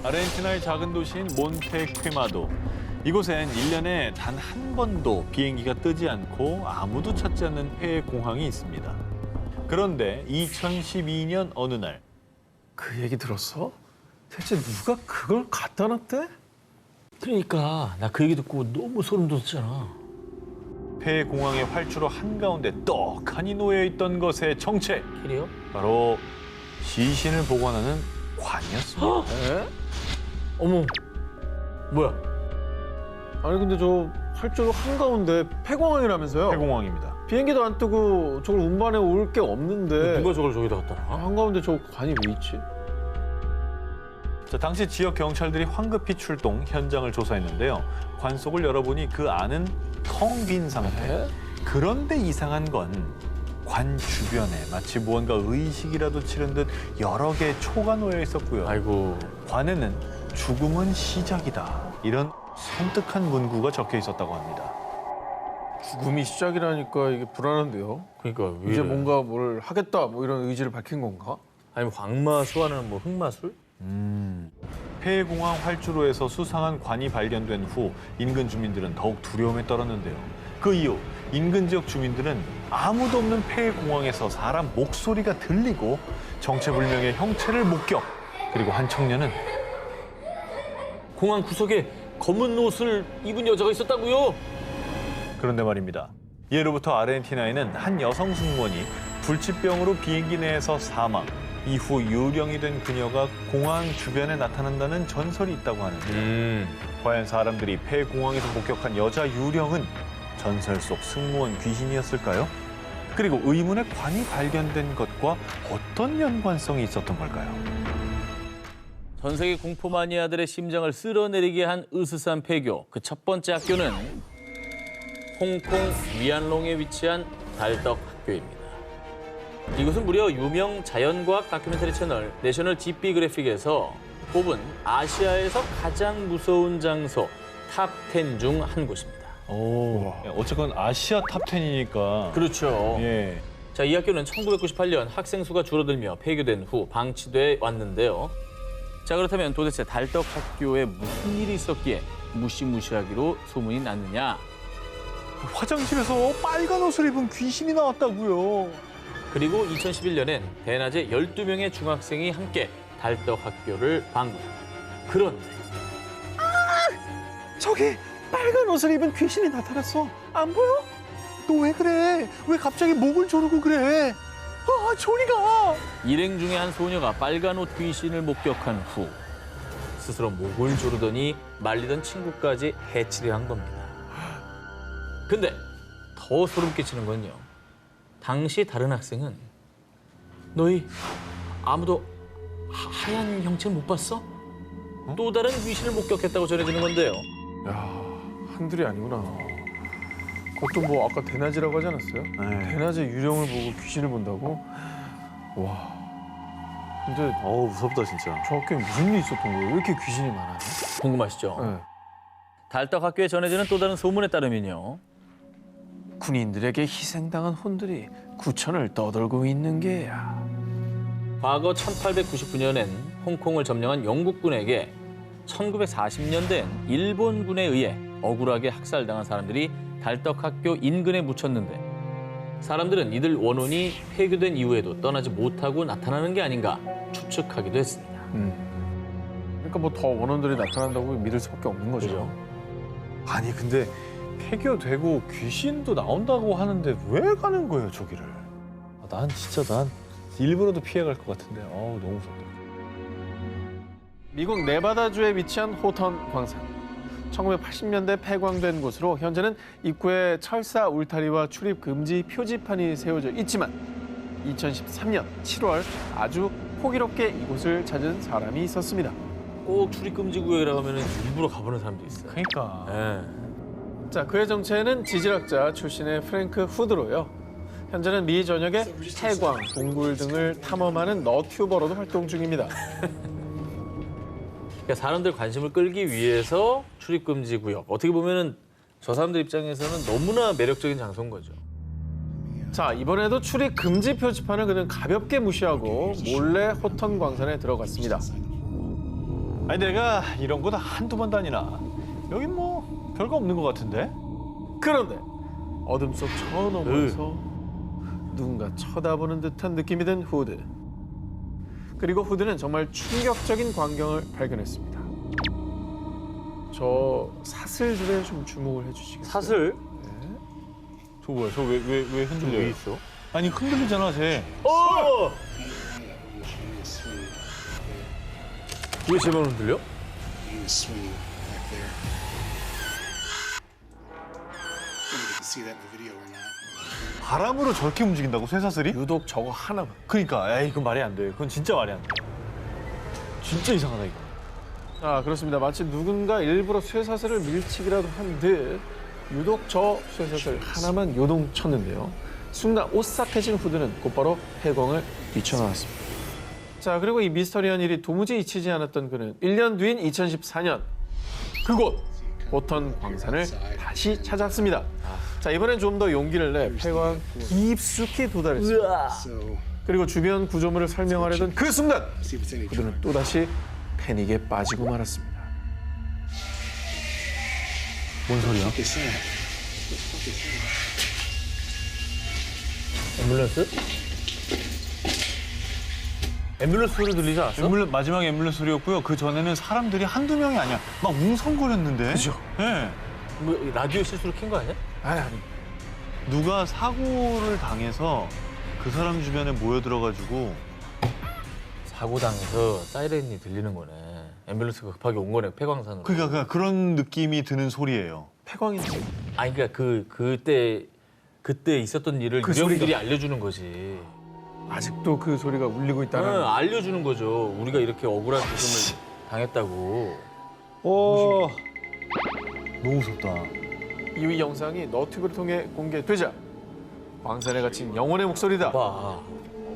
아르헨티나의 작은 도시인 몬테퀴마도. 이곳엔 1년에 단 한 번도 비행기가 뜨지 않고 아무도 찾지 않는 폐 공항이 있습니다. 그런데 2012년 어느 날 그 얘기 들었어? 대체 누가 그걸 갖다 놨대? 그러니까 나 그 얘기 듣고 너무 소름 돋았잖아. 폐 공항의 활주로 한가운데 떡하니 놓여있던 것의 정체. 캐리어? 바로 시신을 보관하는 관이었습니다. 에? 어머, 뭐야? 아니 근데 저 활주로 한가운데 폐공항이라면서요? 폐공항입니다. 비행기도 안 뜨고 저걸 운반해 올 게 없는데 누가 저걸 저기다 갖다 놔? 한가운데 저 관이 왜 있지? 자, 당시 지역 경찰들이 황급히 출동, 현장을 조사했는데요. 관 속을 열어보니 그 안은 텅 빈 상태. 에? 그런데 이상한 건 관 주변에 마치 무언가 의식이라도 치른 듯 여러 개의 초가 놓여 있었고요. 아이고. 관에는 죽음은 시작이다. 이런 섬뜩한 문구가 적혀 있었다고 합니다. 죽음이 시작이라니까 이게 불안한데요? 그러니까 왜 이제 이래? 뭔가 뭘 하겠다 뭐 이런 의지를 밝힌 건가? 아니면 광마수 하는 뭐 흑마술? 폐공항 활주로에서 수상한 관이 발견된 후 인근 주민들은 더욱 두려움에 떨었는데요. 그 이후 인근 지역 주민들은 아무도 없는 폐공항에서 사람 목소리가 들리고 정체불명의 형체를 목격. 그리고 한 청년은 공항 구석에 검은 옷을 입은 여자가 있었다고요? 그런데 말입니다. 예로부터 아르헨티나에는 한 여성 승무원이 불치병으로 비행기 내에서 사망. 이후 유령이 된 그녀가 공항 주변에 나타난다는 전설이 있다고 하는데요. 과연 사람들이 폐공항에서 목격한 여자 유령은 전설 속 승무원 귀신이었을까요? 그리고 의문의 관이 발견된 것과 어떤 연관성이 있었던 걸까요? 전 세계 공포 마니아들의 심장을 쓸어내리게 한 으스스한 폐교. 그 첫 번째 학교는 홍콩 위안롱에 위치한 달떡 학교입니다. 이곳은 무려 유명 자연과학 다큐멘터리 채널 내셔널 지피그래픽에서 뽑은 아시아에서 가장 무서운 장소 탑 10 중 한 곳입니다. 오, 어쨌건 아시아 탑 10이니까. 그렇죠. 예. 자, 이 학교는 1998년 학생 수가 줄어들며 폐교된 후 방치돼 왔는데요. 자, 그렇다면 도대체 달떡 학교에 무슨 일이 있었기에 무시무시하기로 소문이 났느냐? 화장실에서 빨간 옷을 입은 귀신이 나왔다고요. 그리고 2011년엔 대낮에 12명의 중학생이 함께 달떡 학교를 방문합니다. 그런데 저기 빨간 옷을 입은 귀신이 나타났어. 안 보여? 너 왜 그래? 왜 갑자기 목을 조르고 그래? 아, 저리 가! 일행 중에 한 소녀가 빨간 옷 귀신을 목격한 후 스스로 목을 조르더니 말리던 친구까지 해치려 한 겁니다. 근데 더 소름 끼치는 건요. 당시 다른 학생은 너희 아무도 하얀 형체 못 봤어? 또 다른 귀신을 목격했다고 전해지는 건데요. 야, 한둘이 아니구나. 그것도 뭐 아까 대낮이라고 하지 않았어요? 네. 대낮에 유령을 보고 귀신을 본다고? 와. 근데 어우, 무섭다, 진짜. 저 학교에 무슨 일이 있었던 거예요? 왜 이렇게 귀신이 많아요? 궁금하시죠? 네. 달떡 학교에 전해지는 또 다른 소문에 따르면요. 군인들에게 희생당한 혼들이 구천을 떠돌고 있는 게야. 과거 1899년엔 홍콩을 점령한 영국군에게 1940년대엔 일본군에 의해 억울하게 학살당한 사람들이 달떡학교 인근에 묻혔는데 사람들은 이들 원혼이 폐교된 이후에도 떠나지 못하고 나타나는 게 아닌가 추측하기도 했습니다. 그러니까 뭐 더 원혼들이 나타난다고 믿을 수밖에 없는 거죠. 그죠? 아니, 근데 폐교되고 귀신도 나온다고 하는데 왜 가는 거예요, 저기를? 난 일부러도 피해갈 것 같은데. 어우, 너무 무섭다. 미국 네바다주에 위치한 호턴 광산. 1980년대 폐광된 곳으로 현재는 입구에 철사 울타리와 출입 금지 표지판이 세워져 있지만 2013년 7월 아주 호기롭게 이곳을 찾은 사람이 있었습니다. 꼭 출입금지 구역이라고 하면 일부러 가보는 사람도 있어요. 그러니까. 네. 자, 그의 정체는 지질학자 출신의 프랭크 후드로요. 현재는 미 전역의 해광, 동굴 등을 탐험하는 너튜버로도 활동 중입니다. 그러니까 사람들 관심을 끌기 위해서 출입금지 구역. 어떻게 보면은 저 사람들 입장에서는 너무나 매력적인 장소인 거죠. 자, 이번에도 출입 금지 표지판을 그는 가볍게 무시하고 몰래 호턴 광산에 들어갔습니다. 아니 내가 이런 거 다 한두 번 다니나. 여긴 뭐 별거 없는 것 같은데? 그런데 어둠 속 저 너머에서 누군가 쳐다보는 듯한 느낌이 든 후드. 그리고 후드는 정말 충격적인 광경을 발견했습니다. 저 사슬들에 좀 주목을 해주시겠어요? 사슬? 저 뭐야? 저 왜 흔들려요? 왜 있어? 아니 흔들리잖아 쟤. 왜 제 말 흔들려? You swing back there. I don't know if you can see that in the video or not. 바람으로 저렇게 움직인다고 쇠사슬이? 유독 저거 하나만. 그러니까 에이 그건 말이 안 돼. 그건 진짜 말이 안 돼. 진짜 이상하다 이거. 아, 그렇습니다. 마치 누군가 일부러 쇠사슬을 밀치기라도 한 듯 유독 저 쇠사슬 하나만 요동쳤는데요. 순간 오싹해진 후드는 곧바로 해광을 뛰쳐나왔습니다. 자, 그리고 이 미스터리한 일이 도무지 잊히지 않았던 그는 1년 뒤인 2014년 그곳 호턴 광산을 다시 찾았습니다. 자, 이번엔 좀 더 용기를 내 폐광 깊숙이 도달했습니다. So, 그리고 주변 구조물을 설명하려던 그 순간 see if it's any 그들은 또다시 패닉에 빠지고 말았습니다. 뭔 소리야? What they said. 앰뷸런스? 앰뷸런스 소리 들리지 않았어? 마지막 앰뷸런스 소리였고요. 그 전에는 사람들이 한두 명이 아니야. 막 웅성거렸는데. 그죠? 네. 뭐 라디오 실수로 킨 거 아니야? 아니. 누가 사고를 당해서 그 사람 주변에 모여들어가지고 사고 당해서 사이렌이 들리는 거네. 앰뷸런스가 급하게 온 거네, 폐광산으로. 그러니까 그런 느낌이 드는 소리예요. 폐광이 아니 그러니까 그때 있었던 일을 그 유령들이 알려주는 거지. 아직도 그 소리가 울리고 있다는 알려주는 거죠. 우리가 이렇게 억울한 죽음을 당했다고. 오. 너무 무섭다. 이 영상이 너튜브를 통해 공개되자 광산에 갇힌 영혼의 목소리다. 봐.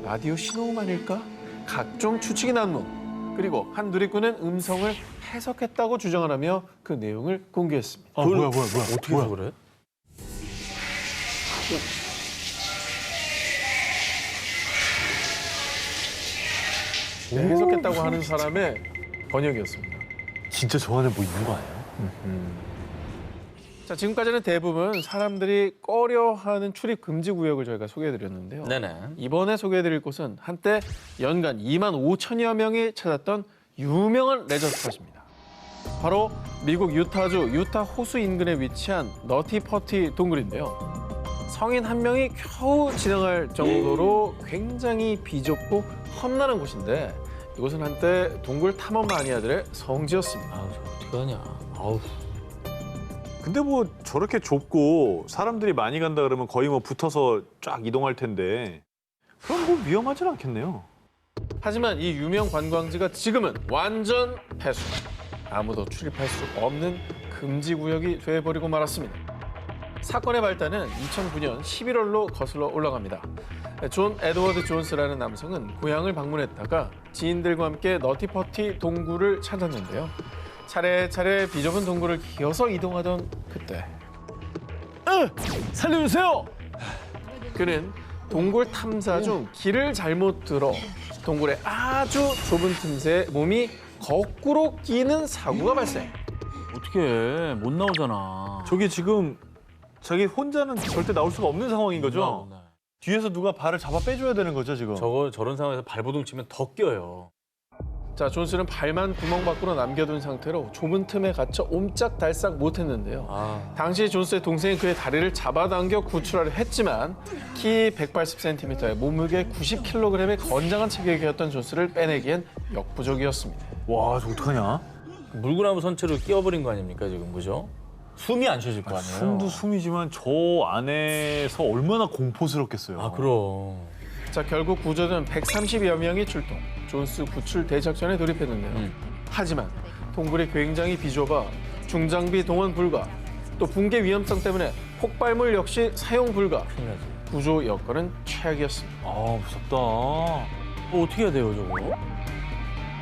라디오 신호음 아닐까? 각종 추측이 난무. 그리고 한 누리꾼은 음성을 해석했다고 주장을 하며 그 내용을 공개했습니다. 아 뭐야. 어떻게 해서 그래? 네, 해석했다고 하는 사람의 번역이었습니다. 진짜 저 안에 뭐 있는 거 아니야? 자, 지금까지는 대부분 사람들이 꺼려하는 출입 금지 구역을 저희가 소개해드렸는데요. 네네. 이번에 소개해드릴 곳은 한때 연간 2만 5천여 명이 찾았던 유명한 레저 스팟입니다. 바로 미국 유타주 유타 호수 인근에 위치한 너티퍼티 동굴인데요. 성인 한 명이 겨우 지나갈 정도로 굉장히 비좁고 험난한 곳인데 이곳은 한때 동굴 탐험 마니아들의 성지였습니다. 아우 저 어떻게 하냐. 아우. 근데 뭐 저렇게 좁고 사람들이 많이 간다 그러면 거의 뭐 붙어서 쫙 이동할 텐데 그럼 뭐 위험하진 않겠네요. 하지만 이 유명 관광지가 지금은 완전 폐수. 아무도 출입할 수 없는 금지 구역이 돼버리고 말았습니다. 사건의 발단은 2009년 11월로 거슬러 올라갑니다. 존 에드워드 존스라는 남성은 고향을 방문했다가 지인들과 함께 너티퍼티 동굴을 찾았는데요. 차례차례 비좁은 동굴을 기어서 이동하던 그때 살려주세요. 그는 동굴 탐사 중 길을 잘못 들어 동굴의 아주 좁은 틈새에 몸이 거꾸로 끼는 사고가 발생. 어떻게 해? 못 나오잖아. 저게 지금 자기 혼자는 절대 나올 수가 없는 상황인 거죠? 네. 뒤에서 누가 발을 잡아 빼줘야 되는 거죠 지금? 저런 상황에서 발버둥 치면 더 껴요. 자, 존스는 발만 구멍 밖으로 남겨둔 상태로 좁은 틈에 갇혀 옴짝달싹 못했는데요. 아. 당시 존스의 동생이 그의 다리를 잡아당겨 구출하려 했지만 키 180cm에 몸무게 90kg의 건장한 체격이었던 존스를 빼내기엔 역부족이었습니다. 와, 저 어떡하냐? 물구나무 선체로 끼워버린 거 아닙니까 지금 그죠? 숨이 안 쉬어질 거 아니에요. 숨도 숨이지만 저 안에서 얼마나 공포스럽겠어요. 아 그럼. 자, 결국 구조대는 130여 명이 출동. 존스 구출 대작전에 돌입했는데요. 하지만 동굴이 굉장히 비좁아 중장비 동원 불가, 또 붕괴 위험성 때문에 폭발물 역시 사용 불가. 큰일 나지. 구조 여건은 최악이었습니다. 아, 무섭다. 어떻게 해야 돼요 저거?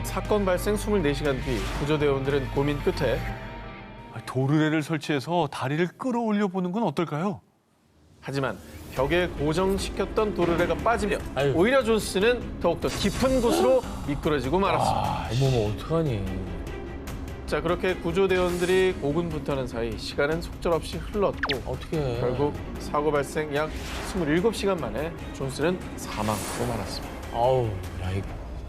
사건 발생 24시간 뒤 구조대원들은 고민 끝에 도르래를 설치해서 다리를 끌어올려 보는 건 어떨까요? 하지만 벽에 고정시켰던 도르래가 빠지며 아유. 오히려 존스는 더욱더 깊은 곳으로 미끄러지고 말았습니다. 어머머 어떡하니. 자, 그렇게 구조대원들이 고군분투하는 사이 시간은 속절없이 흘렀고 어떻게 결국 사고 발생 약 27시간 만에 존스는 사망으로 말았습니다. 아우, 야, 이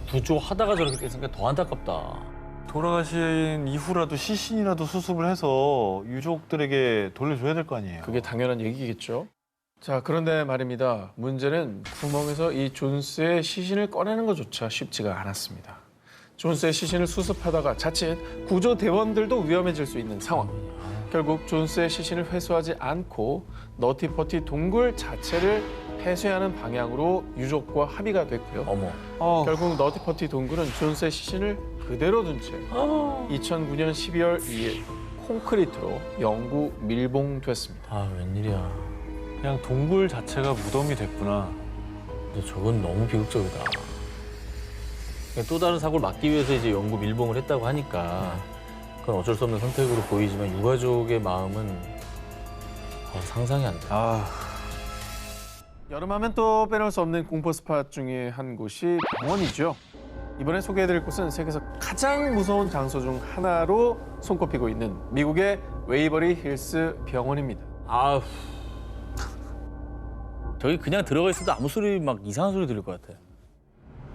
구조하다가 저렇게 됐으니까 더 안타깝다. 돌아가신 이후라도 시신이라도 수습을 해서 유족들에게 돌려줘야 될 거 아니에요. 그게 당연한 얘기겠죠. 자, 그런데 말입니다. 문제는 구멍에서 이 존스의 시신을 꺼내는 것조차 쉽지가 않았습니다. 존스의 시신을 수습하다가 자칫 구조대원들도 위험해질 수 있는 상황. 결국 존스의 시신을 회수하지 않고 너티퍼티 동굴 자체를 폐쇄하는 방향으로 유족과 합의가 됐고요. 어머. 결국 너티퍼티 동굴은 존스의 시신을 그대로 둔 채 2009년 12월 2일 콘크리트로 영구 밀봉됐습니다. 아, 웬일이야. 그냥 동굴 자체가 무덤이 됐구나. 근데 저건 너무 비극적이다. 또 다른 사고를 막기 위해서 이제 영구 밀봉을 했다고 하니까 그건 어쩔 수 없는 선택으로 보이지만 유가족의 마음은 상상이 안 돼. 여름하면 또 빼놓을 수 없는 공포 스팟 중에 한 곳이 병원이죠. 이번에 소개해드릴 곳은 세계에서 가장 무서운 장소 중 하나로 손꼽히고 있는 미국의 웨이버리 힐스 병원입니다. 아우. 저기 그냥 들어가 있어도 아무 소리 막 이상한 소리 들릴 것 같아.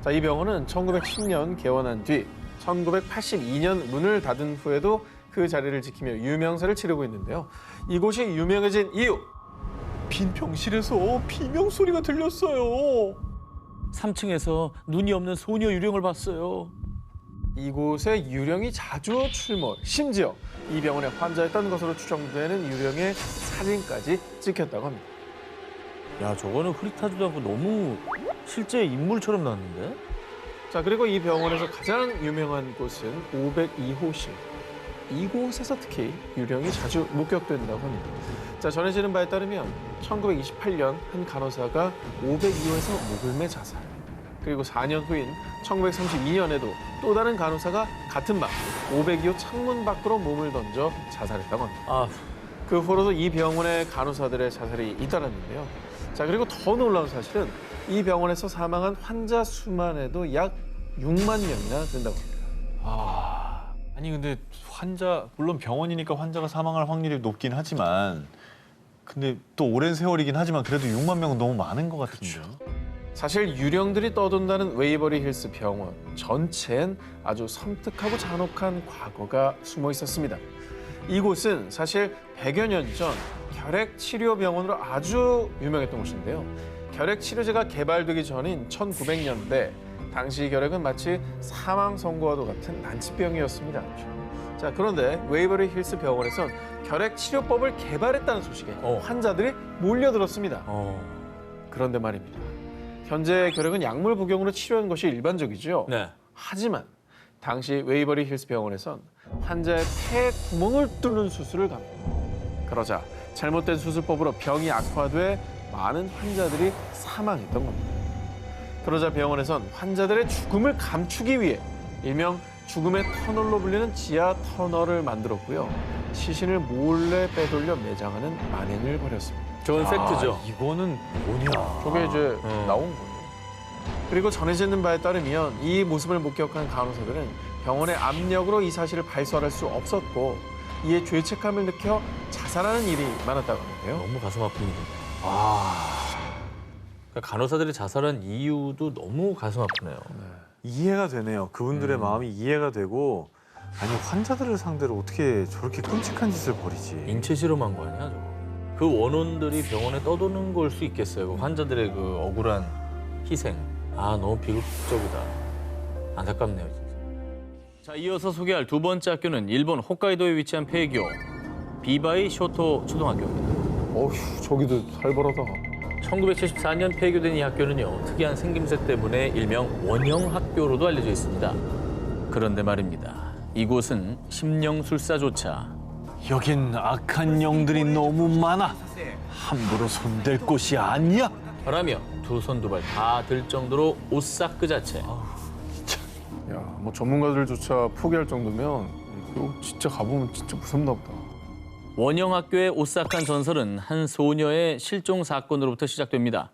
자, 이 병원은 1910년 개원한 뒤 1982년 문을 닫은 후에도 그 자리를 지키며 유명세를 치르고 있는데요. 이곳이 유명해진 이유! 빈 병실에서 비명 소리가 들렸어요. 3층에서 눈이 없는 소녀 유령을 봤어요. 이곳에 유령이 자주 출몰, 심지어 이 병원에 환자였던 것으로 추정되는 유령의 사진까지 찍혔다고 합니다. 야, 저거는 흐릿하지도 않고 너무 실제 인물처럼 나왔는데? 자, 그리고 이 병원에서 가장 유명한 곳은 502호실. 이곳에서 특히 유령이 자주 목격된다고 합니다. 자, 전해지는 바에 따르면 1928년 한 간호사가 502호에서 목을 매 자살. 그리고 4년 후인 1932년에도 또 다른 간호사가 같은 밤 502호 창문 밖으로 몸을 던져 자살했다고 합니다. 아, 그 후로도 이 병원의 간호사들의 자살이 잇따랐는데요. 자, 그리고 더 놀라운 사실은 이 병원에서 사망한 환자 수만 해도 약 6만 명이나 된다고 합니다. 아니 근데 물론 병원이니까 환자가 사망할 확률이 높긴 하지만 근데 또 오랜 세월이긴 하지만 그래도 6만 명은 너무 많은 것 같은데요. 사실 유령들이 떠돈다는 웨이버리 힐스 병원 전체엔 아주 섬뜩하고 잔혹한 과거가 숨어 있었습니다. 이곳은 사실 100여 년 전 결핵 치료 병원으로 아주 유명했던 곳인데요. 결핵 치료제가 개발되기 전인 1900년대 당시 결핵은 마치 사망 선고와도 같은 난치병이었습니다. 자, 그런데 웨이버리 힐스 병원에선 결핵 치료법을 개발했다는 소식에 환자들이 몰려들었습니다. 그런데 말입니다. 현재 결핵은 약물 복용으로 치료하는 것이 일반적이죠. 네. 하지만 당시 웨이버리 힐스 병원에선 환자의 폐 구멍을 뚫는 수술을 갑니다. 그러자 잘못된 수술법으로 병이 악화돼 많은 환자들이 사망했던 겁니다. 그러자 병원에선 환자들의 죽음을 감추기 위해 일명 죽음의 터널로 불리는 지하 터널을 만들었고요. 시신을 몰래 빼돌려 매장하는 만행을 벌였습니다. 저건 팩트죠. 이거는 뭐냐. 저게 이제 나온 거예요. 그리고 전해지는 바에 따르면 이 모습을 목격한 간호사들은 병원의 압력으로 이 사실을 발설할 수 없었고 이에 죄책감을 느껴 자살하는 일이 많았다고 하는데요. 너무 가슴 아픈 일이다. 그러니까 간호사들이 자살한 이유도 너무 가슴 아프네요. 이해가 되네요. 그분들의 마음이 이해가 되고 아니 환자들을 상대로 어떻게 저렇게 끔찍한 짓을 벌이지. 인체 실험한 거 아니야, 저거? 그 원혼들이 병원에 떠도는 걸 수 있겠어요. 그 환자들의 그 억울한 희생. 아, 너무 비극적이다. 안타깝네요, 진짜. 자, 이어서 소개할 두 번째 학교는 일본 홋카이도에 위치한 폐교 비바이 쇼토 초등학교입니다. 어휴, 저기도 살벌하다. 1974년 폐교된 이 학교는요, 특이한 생김새 때문에 일명 원형학교로도 알려져 있습니다. 그런데 말입니다. 이곳은 심령술사조차 여긴 악한 영들이 너무 많아. 함부로 손댈 곳이 아니야. 라며 두 손 두 발 다 들 정도로 오싹 그 자체. 야, 뭐 전문가들조차 포기할 정도면 이거 진짜 가보면 진짜 무섭나 보다. 원형학교의 오싹한 전설은 한 소녀의 실종 사건으로부터 시작됩니다.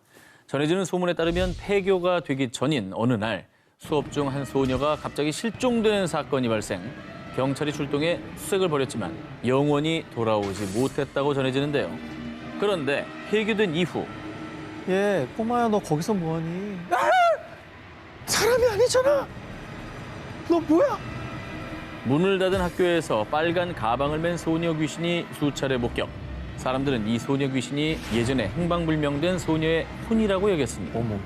전해지는 소문에 따르면 폐교가 되기 전인 어느 날 수업 중 한 소녀가 갑자기 실종되는 사건이 발생. 경찰이 출동해 수색을 벌였지만 영원히 돌아오지 못했다고 전해지는데요. 그런데 폐기된 이후 예, 꼬마야 너 거기서 뭐하니? 사람이 아니잖아. 너 뭐야? 문을 닫은 학교에서 빨간 가방을 맨 소녀 귀신이 수차례 목격. 사람들은 이 소녀 귀신이 예전에 행방불명된 소녀의 혼이라고 여겼습니다. 어머.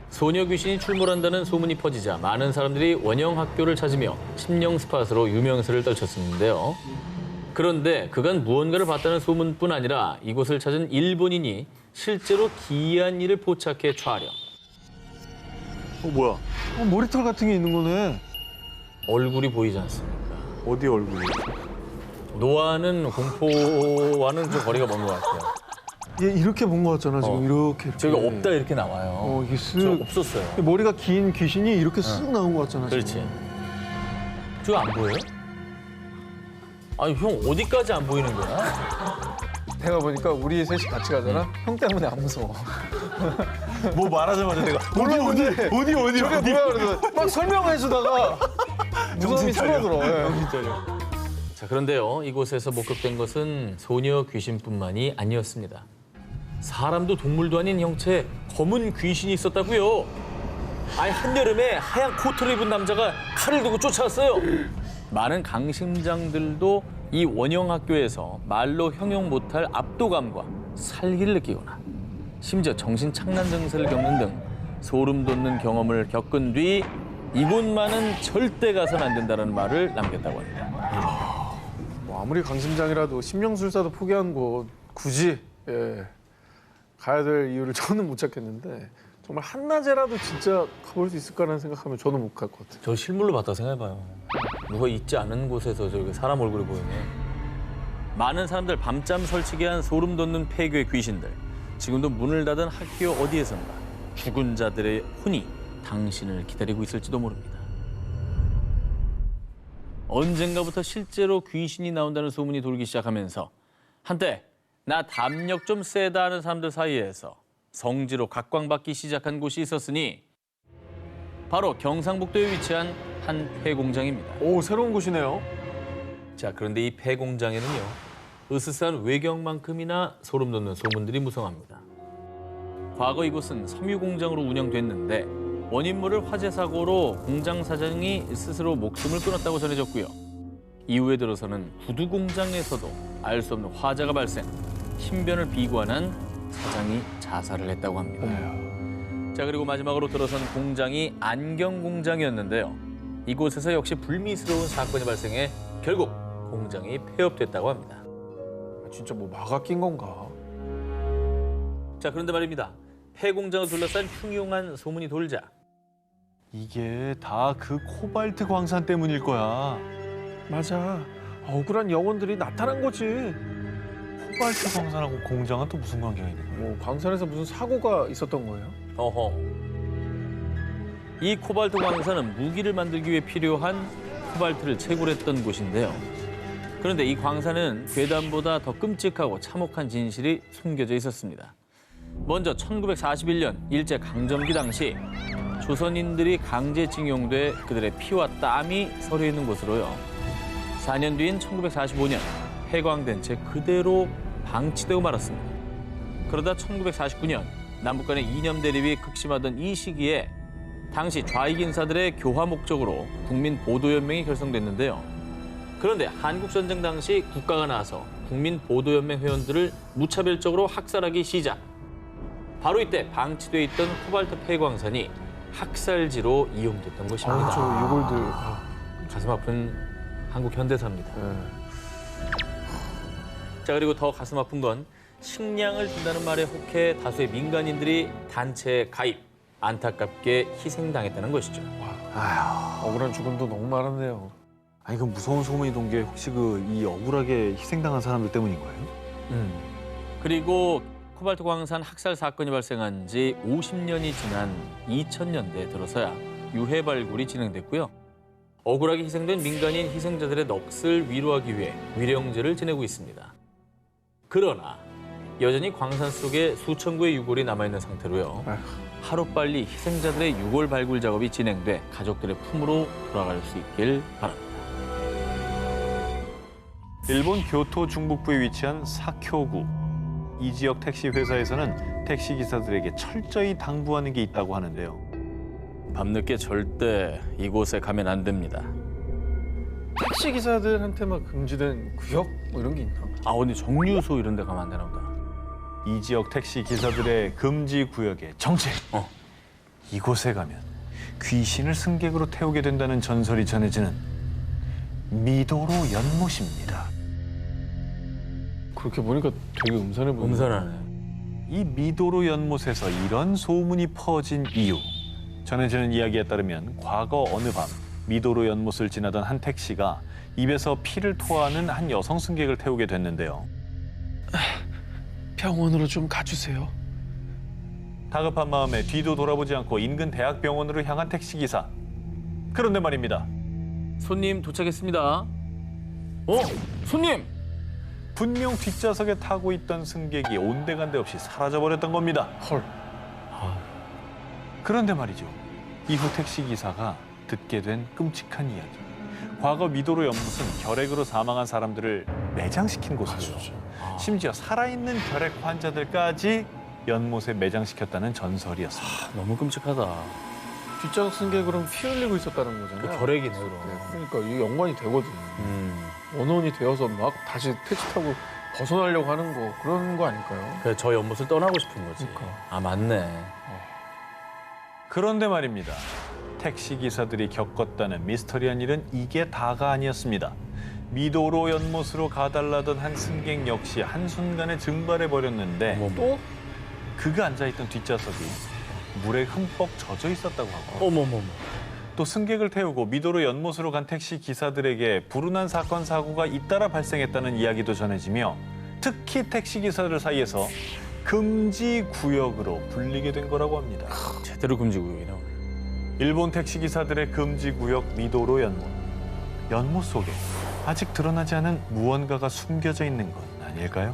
소녀 귀신이 출몰한다는 소문이 퍼지자 많은 사람들이 원형 학교를 찾으며 심령 스팟으로 유명세를 떨쳤었는데요. 그런데 그간 무언가를 봤다는 소문뿐 아니라 이곳을 찾은 일본인이 실제로 기이한 일을 포착해 촬영. 뭐야? 머리털 같은 게 있는 거네. 얼굴이 보이지 않습니까? 어디 얼굴이? 노화는 공포와는 좀 거리가 먼 것 같아요. 얘 이렇게 본 거 같잖아 지금 이렇게. 저기가 없다 이렇게 나와요. 이게 저 쓱. 없었어요. 머리가 긴 귀신이 이렇게 쓱 나온 거 같잖아. 그렇지. 지금. 저거 안 보여요? 아니 형 어디까지 안 보이는 거야? 내가 보니까 우리 셋이 같이 가잖아. 형 때문에 안 무서워. 뭐 말하자마자 내가 몰랐는데 어디 저게 뭐야 그래서 막 설명해 주다가 무서움이 줄어들어. 예. 자, 그런데요. 이곳에서 목격된 것은 소녀 귀신뿐만이 아니었습니다. 사람도 동물도 아닌 형체의 검은 귀신이 있었다고요. 아예 한여름에 하얀 코트를 입은 남자가 칼을 들고 쫓아왔어요. 많은 강심장들도 이 원형 학교에서 말로 형용 못할 압도감과 살기를 느끼거나 심지어 정신착란 증세를 겪는 등 소름 돋는 경험을 겪은 뒤 이곳만은 절대 가서는 안 된다는 말을 남겼다고 합니다. 뭐 아무리 강심장이라도 심령술사도 포기한 곳 굳이 가야 될 이유를 저는 못 찾겠는데 정말 한낮에라도 진짜 가볼 수 있을까라는 생각하면 저는 못 갈 것 같아요. 저 실물로 봤다 생각해봐요. 누가 있지 않은 곳에서 저기 사람 얼굴이 보이네. 많은 사람들 밤잠 설치게 한 소름 돋는 폐교의 귀신들. 지금도 문을 닫은 학교 어디에선가 죽은 자들의 혼이 당신을 기다리고 있을지도 모릅니다. 언젠가부터 실제로 귀신이 나온다는 소문이 돌기 시작하면서 한때 나 담력 좀 세다 하는 사람들 사이에서 성지로 각광받기 시작한 곳이 있었으니 바로 경상북도에 위치한 한 폐공장입니다. 오 새로운 곳이네요. 자, 그런데 이 폐공장에는요. 으스스한 외경만큼이나 소름 돋는 소문들이 무성합니다. 과거 이곳은 섬유공장으로 운영됐는데 원인 모를 화재 사고로 공장 사장이 스스로 목숨을 끊었다고 전해졌고요. 이후에 들어서는 구두 공장에서도 알 수 없는 화재가 발생, 신변을 비관한 사장이 자살을 했다고 합니다. 자, 그리고 마지막으로 들어선 공장이 안경 공장이었는데요. 이곳에서 역시 불미스러운 사건이 발생해 결국 공장이 폐업됐다고 합니다. 진짜 뭐 마가 낀 건가? 자, 그런데 말입니다. 폐공장을 둘러싼 흉흉한 소문이 돌자 이게 다 그 코발트 광산 때문일 거야. 맞아. 억울한 영혼들이 나타난 거지. 코발트 광산하고 공장은 또 무슨 관계가 있는 거야? 뭐 광산에서 무슨 사고가 있었던 거예요? 어허. 이 코발트 광산은 무기를 만들기 위해 필요한 코발트를 채굴했던 곳인데요. 그런데 이 광산은 괴담보다 더 끔찍하고 참혹한 진실이 숨겨져 있었습니다. 먼저 1941년 일제강점기 당시 조선인들이 강제징용돼 그들의 피와 땀이 서려 있는 곳으로요. 4년 뒤인 1945년 폐광된 채 그대로 방치되고 말았습니다. 그러다 1949년 남북 간의 이념 대립이 극심하던 이 시기에 당시 좌익 인사들의 교화 목적으로 국민보도연맹이 결성됐는데요. 그런데 한국전쟁 당시 국가가 나서 국민보도연맹 회원들을 무차별적으로 학살하기 시작. 바로 이때 방치돼 있던 코발트 폐광산이 학살지로 이용됐던 것입니다. 저 유골들. 가슴 아픈 한국 현대사입니다. 네. 자, 그리고 더 가슴 아픈 건 식량을 준다는 말에 혹해 다수의 민간인들이 단체에 가입, 안타깝게 희생당했다는 것이죠. 억울한 죽음도 너무 많았네요. 아니 그 무서운 소문이 돈 게 혹시 그 이 억울하게 희생당한 사람들 때문인 거예요? 그리고 코발트 광산 학살 사건이 발생한 지 50년이 지난 2000년대에 들어서야 유해 발굴이 진행됐고요. 억울하게 희생된 민간인 희생자들의 넋을 위로하기 위해 위령제를 지내고 있습니다. 그러나 여전히 광산 속에 수천 구의 유골이 남아있는 상태로요. 아휴. 하루빨리 희생자들의 유골 발굴 작업이 진행돼 가족들의 품으로 돌아갈 수 있길 바랍니다. 일본 교토 중북부에 위치한 사쿄구. 이 지역 택시 회사에서는 택시 기사들에게 철저히 당부하는 게 있다고 하는데요. 밤늦게 절대 이곳에 가면 안 됩니다. 택시 기사들한테 막 금지된 구역 뭐 이런 게 있나? 아, 어디 정류소 이런 데 가면 안 되나 보다. 이 지역 택시 기사들의 금지 구역의 정체. 이곳에 가면 귀신을 승객으로 태우게 된다는 전설이 전해지는 미도로 연못입니다. 그렇게 보니까 되게 음산해 보이네. 음산하네. 이 미도로 연못에서 이런 소문이 퍼진 이유. 전해지는 이야기에 따르면 과거 어느 밤 미도로 연못을 지나던 한 택시가 입에서 피를 토하는 한 여성 승객을 태우게 됐는데요. 병원으로 좀 가주세요. 다급한 마음에 뒤도 돌아보지 않고 인근 대학병원으로 향한 택시기사. 그런데 말입니다. 손님 도착했습니다. 손님! 분명 뒷좌석에 타고 있던 승객이 온데간데 없이 사라져버렸던 겁니다. 헐. 그런데 말이죠. 이후 택시기사가 듣게 된 끔찍한 이야기. 과거 미도로 연못은 결핵으로 사망한 사람들을 매장시킨 곳이죠. 심지어 살아있는 결핵 환자들까지 연못에 매장시켰다는 전설이었습니다. 너무 끔찍하다. 뒷좌석 승객으로 피 흘리고 있었다는 거잖아요. 결핵이네, 그럼. 그러니까 이게 연관이 되거든. 원혼이 되어서 막 다시 택시 타고 벗어나려고 하는 거 그런 거 아닐까요? 그래, 저 연못을 떠나고 싶은 거지. 그러니까. 아, 맞네. 그런데 말입니다. 택시기사들이 겪었다는 미스터리한 일은 이게 다가 아니었습니다. 미도로 연못으로 가달라던 한 승객 역시 한순간에 증발해버렸는데 어머, 또? 그가 앉아있던 뒷좌석이 물에 흠뻑 젖어 있었다고 하고 어머머머. 또 승객을 태우고 미도로 연못으로 간 택시 기사들에게 불운한 사건 사고가 잇따라 발생했다는 이야기도 전해지며 특히 택시 기사들 사이에서 금지 구역으로 불리게 된 거라고 합니다. 제대로 금지구역이네. 일본 택시 기사들의 금지 구역 미도로 연못. 연못 속에 아직 드러나지 않은 무언가가 숨겨져 있는 건 아닐까요?